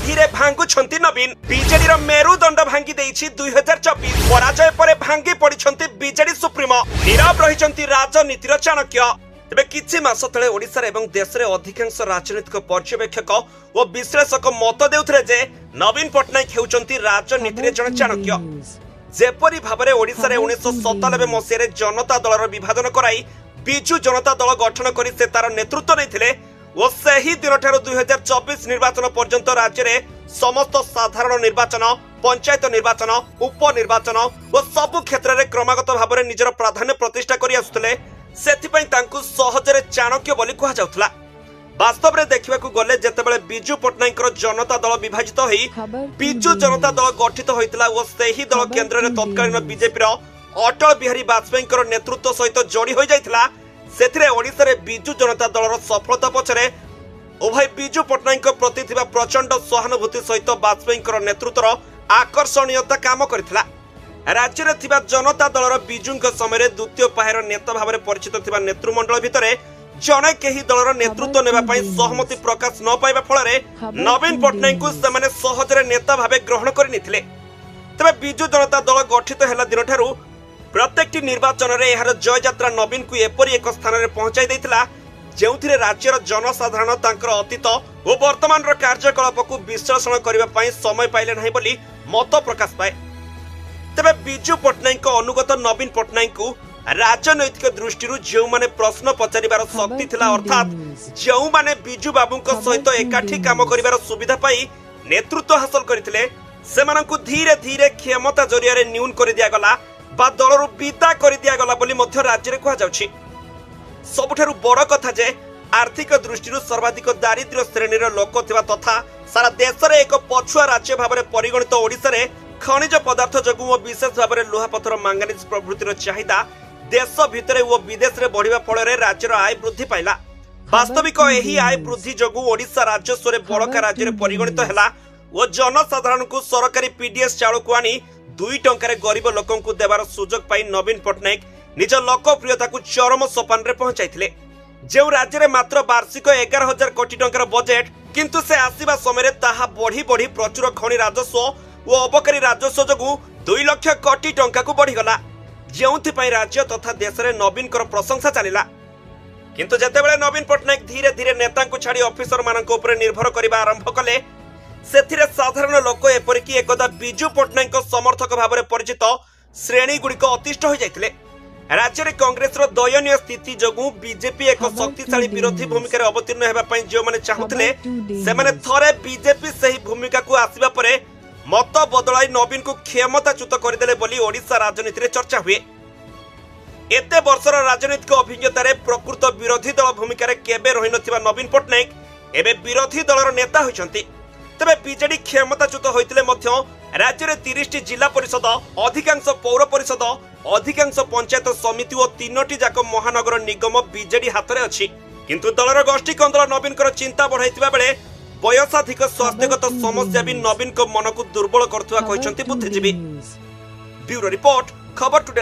धीरे भांगुछंती नवीन बीजेडी मेरुदंड भांगी देइछि 2024 पराजय पर भांगी पड़िछंती बीजेडी सुप्रीमो नीरव रहिछंती राजनीतिर चाणक्य। तेबे किछि मास तले ओडिसा एवं देश रे अधिकांश राजनीतिक पर्यवेक्षक और विश्लेषक मत देउथले जे नवीन पटनायक हेउचंती राजनीति रे जण चाणक्य। जेपरी भाबरे ओडिसा रे 1997 मसिया जनता दलर विभाजन कराई बिजु जनता दल गठन करी से तार नेतृत्व नैथिले और सही दिन ठारू 2024 निर्वाचन पर्यंत राज्य रे समस्त साधारण निर्वाचन पंचायत निर्वाचन उपनिर्वाचन और सबु क्षेत्र रे क्रमागत भाबरे निजर प्राधान्य प्रतिष्ठा करी आसुतले। सेथिपई तांकु सहजरे चाणक्य बोली कुहा जाउथला। वास्तव रे देखिबाकू गले जेतेबेले बिजु पटनायकर जनता दल विभाजित होई बिजु जनता दल गठित होइतला और सेही दल केंद्र रे तत्कालीन बीजेपी रो अटल बिहारी वाजपेयी नेतृत्व सहित जोड़ी हो जाइतला। सेथिरे ओडिसा रे बिजु जनता दलर सफलता पछरे उभय बिजु पटनायक प्रति थिबा प्रचंड सहानुभूति सहित वाजपेयी नेतृत्वर आकर्षणीयता काम करथिला। राज्य रे थिबा जनता दलर बिजुंक समय द्वितीय पाहेर नेता भाबरे परिचित थिबा नेतृमंडल भितरे जणे केही दलर नेतृत्व नेबा पई सहमति प्रकाश न पाइबा फलरे नवीन पटनायक को सेमाने सहजरे नेता भाबे ग्रहण करि निथिले। तबे बिजु जनता दल गठित हेला दिन ठारू प्रत्येकटी निर्वाचन रे एहार जय यात्रा नवीन को एपरी एक स्थान रे पहुंचाई दैथिला जेउथिरे राज्यर जनसाधारण तांकर अतीत और वर्तमान रो कार्यकलाप को विश्लेषण करिबा पई समय पाइले नाही बोली मत प्रकाश पाए। तबे बिजु पटनायक अनुगत नवीन पटनायक को राजनैतिक दृष्टि जो माने प्रश्न पचारिबार शक्ति थिला अर्थात जो माने बिजु बाबूंक सहित एकाठी काम करिबार सुविधा पाई नेतृत्व हासिल करथिले सेमानंकु धीरे धीरे क्षमता जरिया रे न्यून कर दिया गला बा दलरु विदा कर दिया गला बोली मध्य राज्य रे कहा जाउछि। सबुठारु बड़ कथा जे आर्थिक दृष्टि सर्वाधिक दारिद्र्य श्रेणीर लोक थिबा तथा सारा देश रे एक पछुआ राज्य भाबरे परिगणित ओडिसा रे खनिज पदार्थ जगु और विशेष भाबरे लुहापथर मांगानीज प्रभृतिर चाहिदा देश भितरे और विदेश रे बढ़िबा फଳରେ राज्यर आय वृद्धि पाइला। वास्तविक एही आय वृद्धि जगु ओडिसा राजस्व रे बड़का राज्य रे परिगणित हैला और जनसाधारण को सरकारी पीडीएस चाउल को आनी 2 टंकारे गरीब लोकन को देवार सुजोग पाई नवीन पटनायक निज लोकप्रियता को चरम सोपान रे पहुंचाइथिले। जेउ राज्य रे मात्र वार्षिक 11,000 कोटी टंकार बजेट किंतु से आसीबा समय रे ताहा बढ़ी बढ़ी प्रचुर खनि राजस्व और अबकारी राजस्व जगु 2 लाख कोटी टंका को बढ़ी गला जेउथि पई राज्य तथा देश रे नवीन कर प्रशंसा चलिला। किंतु जेतेबेले नवीन पटनायक धीरे धीरे नेता को छाड़ी ऑफिसर मानक ऊपर निर्भर करिबा आरंभ कले सेथिरे साधारण लोक एपरिकी एकदा बिजु पटनायक समर्थक भाबरे परिचित श्रेणी गुड़िक अतिष्ठ हो जाइतिले। राज्य रे कांग्रेस रो दयनीय स्थिति जगु बीजेपी एक शक्तिशाली विरोधी भूमिका रे अवतीर्ण हेबा पई जो माने चाहुतिले से माने थरे बीजेपी सही भूमिका को आसीबा परे मत बदलाई नवीन को क्षमताच्युत करदेले बोली ओडिसा राजनीति रे चर्चा हुए। एते वर्षर राजनीतिक अभिज्ञता रे प्रकृत विरोधी दल भूमिका रे केबे रहि नथिबा नवीन पटनायक एबे विरोधी दलर नेता होइछंती। तबे बीजेडी क्षमताच्युत होइतिले मध्य राज्य रे 30टी जिला परिषद अधिकांश पौर परिषद अधिकांश पंचायत समिति और 3टी जाक महानगर निगम बीजेडी हाथ में अच्छी। किंतु दलर गोष्ठी कंदल नवीन चिंता बढ़ाइथिबा बेले वयसाधिक स्वास्थ्यगत समस्या भी नवीन को मन को दुर्बल करथुवा कहिसंती बुद्धिजीवी। ब्यूरो रिपोर्ट खबर टुडे।